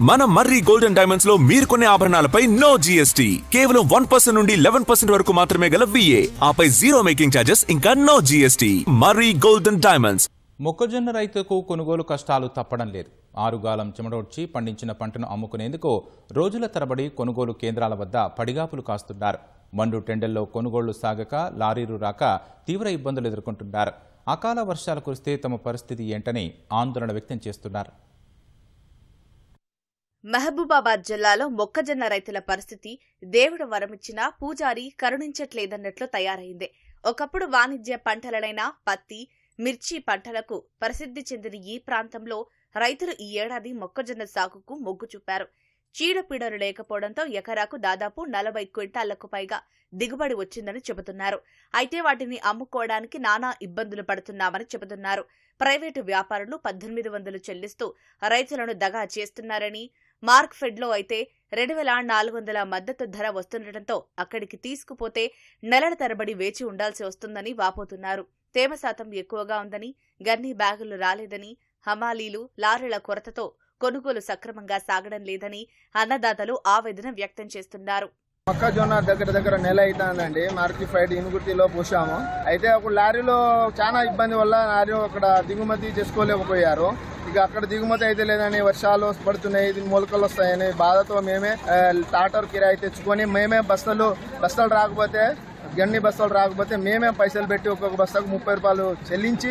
మన మర్రి golden diamonds లో మీరు కొనే ఆభరణాలపై నో జీఎస్టీ, కేవలం 1% నుండి 11% వరకు మాత్రమే గల విఏ, ఆపై జీరో మేకింగ్ ఛార్జెస్, ఇంకా నో జీఎస్టీ. మర్రి గోల్డెన్ డైమండ్స్. మొక్కజొన్న రైతుకు కొనుగోలు కష్టాలు తప్పడం లేదు. ఆరుగాలం చెమటొడ్చి పండించిన పంటను అమ్ముకునేందుకు రోజుల తరబడి కొనుగోలు కేంద్రాల వద్ద పడిగాపులు కాస్తున్నారు. మండు టెండల్లో కొనుగోళ్లు సాగక లారీలు రాక తీవ్ర ఇబ్బందులు ఎదుర్కొంటున్నారు. అకాల వర్షాలు కురిస్తే తమ పరిస్థితి ఏంటని ఆందోళన వ్యక్తం చేస్తున్నారు. మహబూబాబాద్ జిల్లాలో మొక్కజొన్న రైతుల పరిస్థితి దేవుడు వరమిచ్చినా పూజారి కరుణించట్లేదన్నట్లు తయారైంది. ఒకప్పుడు వాణిజ్య పంటలనైన పత్తి, మిర్చి పంటలకు ప్రసిద్ధి చెందిన ఈ ప్రాంతంలో రైతులు ఈ ఏడాది మొక్కజొన్న సాగుకు మొగ్గు చూపారు. చీడపీడలు లేకపోవడంతో ఎకరాకు దాదాపు 40 క్వింటాళ్లకు పైగా దిగుబడి వచ్చిందని చెబుతున్నారు. అయితే వాటిని అమ్ముకోవడానికి నానా ఇబ్బందులు పడుతున్నామని చెబుతున్నారు. ప్రైవేటు వ్యాపారులు 1800 చెల్లిస్తూ రైతులను దగా చేస్తున్నారని, మార్క్ఫెడ్లో అయితే 2400 మద్దతు ధర వస్తుండటంతో అక్కడికి తీసుకుపోతే నెలల తరబడి వేచి ఉండాల్సి వస్తుందని వాపోతున్నారు. తేమ శాతం ఎక్కువగా ఉందని, గన్ని బ్యాగులు రాలేదని, హమాలీలు, లారీల కొరతతో కొనుగోలు సక్రమంగా సాగడం లేదని అన్నదాతలు ఆవేదన వ్యక్తం చేస్తున్నారు. మొక్కజొన్న దగ్గర నెల అవుతుందండి. మార్కెట్ ఇనుగుర్తిలో పోసాము. అయితే ఒక లారీలో చాలా ఇబ్బంది వల్ల లారీ అక్కడ దిగుమతి చేసుకోలేకపోయారు. ఇక అక్కడ దిగుమతి అయితే లేదని, వర్షాలు పడుతున్నాయి, మొలకలు వస్తాయని బాధతో మేమే టాటర్ కిరాయి తెచ్చుకొని మేమే బస్తాలు రాకపోతే గన్ని బస్తాలు రాకపోతే మేమే పైసలు పెట్టి ఒక్కొక్క బస్తాకు 30 రూపాయలు చెల్లించి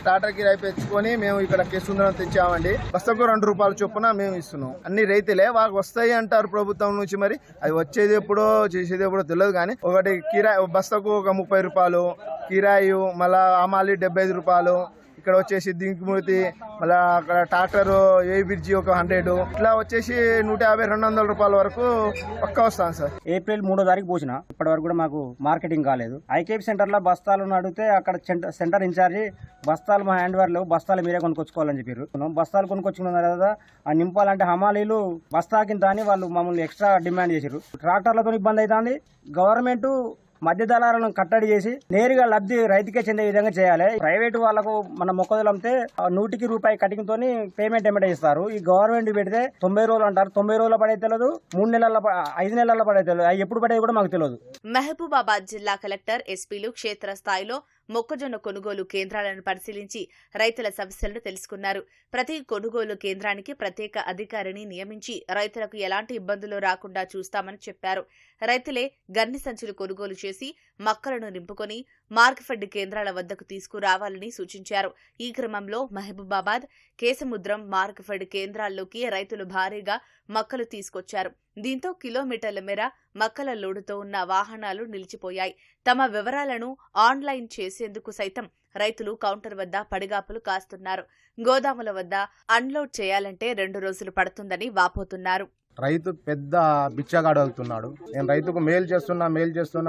టాటా కిరాయి పెంచుకొని మేము ఇక్కడ కేసుందరం తెచ్చామండి. బస్తాకు 2 రూపాయలు చొప్పున మేము ఇస్తున్నాం. అన్ని రైతులే వాళ్ళకి వస్తాయి అంటారు ప్రభుత్వం నుంచి, మరి అది వచ్చేది ఎప్పుడో చేసేది ఎప్పుడో తెలియదు. కానీ ఒకటి కిరాయి బస్తాకు ఒక 30 రూపాయలు కిరాయి, మళ్ళా అమాలి 75 రూపాయలు, ఇక్కడ వచ్చేసి దింకుమూర్తి, మళ్ళీ అక్కడ ట్రాక్టర్ ఏ బ్రిడ్జి ఒక 100, ఇట్లా వచ్చేసి 150-200 రూపాయల వరకు పక్కా వస్తాను సార్. ఏప్రిల్ 3వ తారీఖు పోసిన ఇప్పటి వరకు కూడా మాకు మార్కెటింగ్ కాలేదు. ఐకేపీ సెంటర్ లో బస్తాలను అడిగితే అక్కడ సెంటర్ ఇన్ఛార్జి బస్తాలు మా హ్యాండ్ ఓవర్ లేవు, బస్తాలు మీరే కొనుక్కొచ్చుకోవాలని చెప్పారు. బస్తాలు కొనుక్కొచ్చుకున్న తర్వాత ఆ నింపాలంటే హమాలీలు బస్తాకింత అని వాళ్ళు మమ్మల్ని ఎక్స్ట్రా డిమాండ్ చేశారు. ట్రాక్టర్లతో ఇబ్బంది అవుతుంది. గవర్నమెంట్ మధ్య దళాలను కట్టడి చేసి నేరుగా లబ్ధి రైతుకే చెందే విధంగా చేయాలి. ప్రైవేటు వాళ్ళకు మన మొక్కజొన్న అమ్మితే 100కి రూపాయి కటింగ్ తోని పేమెంట్ ఎమ్మటే ఇస్తారు. ఈ గవర్నమెంట్ పెడితే 90 రోజులు అంటారు. 90 రోజుల పడే తెలియదు, 3 నెలల 5 నెలల పడే తెలియదు, అవి ఎప్పుడు పడేది కూడా మాకు తెలియదు. మహబూబాబాద్ జిల్లా కలెక్టర్, ఎస్పీలు క్షేత్రస్థాయిలో మొక్కజొన్న కొనుగోలు కేంద్రాలను పరిశీలించి రైతుల సమస్యలను తెలుసుకున్నారు. ప్రతి కొనుగోలు కేంద్రానికి ప్రత్యేక అధికారిని నియమించి రైతులకు ఎలాంటి ఇబ్బందులు రాకుండా చూస్తామని చెప్పారు. రైతులే గన్ని సంచులు కొనుగోలు చేసి మక్కలను నింపుకొని మార్కెట్ కేంద్రాల వద్దకు తీసుకురావాలని సూచించారు. ఈ క్రమంలో మహబూబాబాద్, కేసముద్రం మార్కెట్ కేంద్రాల్లోకి రైతులు భారీగా మక్కలు తీసుకొచ్చారు. దీంతో కిలోమీటర్ల మేర మక్కల లోడుతో ఉన్న వాహనాలు నిలిచిపోయాయి. తమ వివరాలను ఆన్లైన్ చేసేందుకు సైతం రైతులు కౌంటర్ వద్ద పడిగాపులు కాస్తున్నారు. గోదాముల వద్ద అన్లోడ్ చేయాలంటే 2 రోజులు పడుతుందని వాపోతున్నారు. రైతు పెద్ద బిచ్చగాడు అవుతున్నాడు. నేను రైతుకు మేలు చేస్తున్నా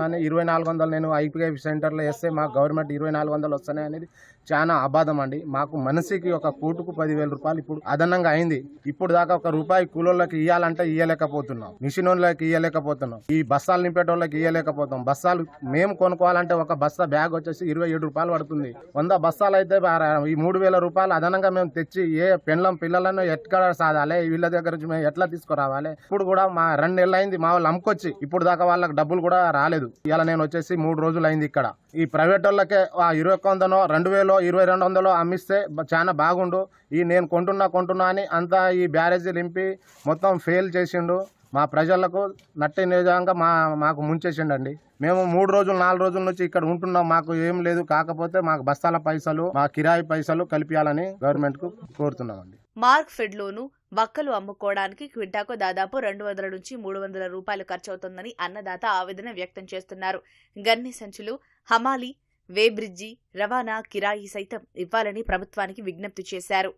అని 2400 నేను ఐపీఐ సెంటర్లో వేస్తే మాకు గవర్నమెంట్ 2400 వస్తున్నాయి అనేది చాలా అబాధం అండి. మాకు మనిషికి ఒక పూటకు 10,000 రూపాయలు ఇప్పుడు అదనంగా అయింది. ఇప్పుడు దాకా ఒక రూపాయి కూలోళ్ళకి ఇవ్వాలంటే ఇవ్వలేకపోతున్నాం, మిషన్ వాళ్ళకి ఇవ్వలేకపోతున్నాం, ఈ బస్తాలు నింపేటోళ్ళకి ఇవ్వలేకపోతాం. బస్తాలు మేము కొనుక్కోవాలంటే ఒక బస్తా బ్యాగ్ వచ్చేసి 27 రూపాయలు పడుతుంది. 100 బస్తాలు అయితే ఈ 3,000 రూపాయలు అదనంగా మేము తెచ్చి ఏ పిల్లలను ఎక్కడ సాధాలి, వీళ్ళ దగ్గర నుంచి మేము ఎట్లా తీసుకురావాలి. ఇప్పుడు కూడా మా 2 నెలలు అయింది మా వాళ్ళు అమ్ముకొచ్చి, ఇప్పుడు దాకా వాళ్ళకి డబ్బులు కూడా రాలేదు. ఇలా నేను వచ్చేసి 3 రోజులు అయింది ఇక్కడ. ఈ ప్రైవేట్ వాళ్ళకే 2100, 2000, 2200 అమ్మిస్తే చాలా బాగుండు. ఈ నేను కొంటున్నా అని అంతా ఈ బ్యారేజీ నింపి మొత్తం ఫెయిల్ చేసిండు. మా ప్రజలకు నట్టి నిజంగా మాకు ముంచేసిండండి. మేము 3 రోజులు 4 రోజుల నుంచి ఇక్కడ ఉంటున్నాం. మాకు ఏం లేదు, కాకపోతే మాకు బస్తాల పైసలు, మా కిరాయి పైసలు కలిపియాలని గవర్నమెంట్ కు కోరుతున్నామండి. మార్క్ఫెడ్లోనూ మక్కలు అమ్ముకోవడానికి క్వింటాకు దాదాపు 200 నుంచి 300 రూపాయలు ఖర్చవుతోందని అన్నదాత ఆవేదన వ్యక్తం చేస్తున్నారు. గన్ని సంచులు, హమాలీ, వే బ్రిడ్జి, రవాణా కిరాయి సైతం ఇవ్వాలని ప్రభుత్వానికి విజ్ఞప్తి చేశారు.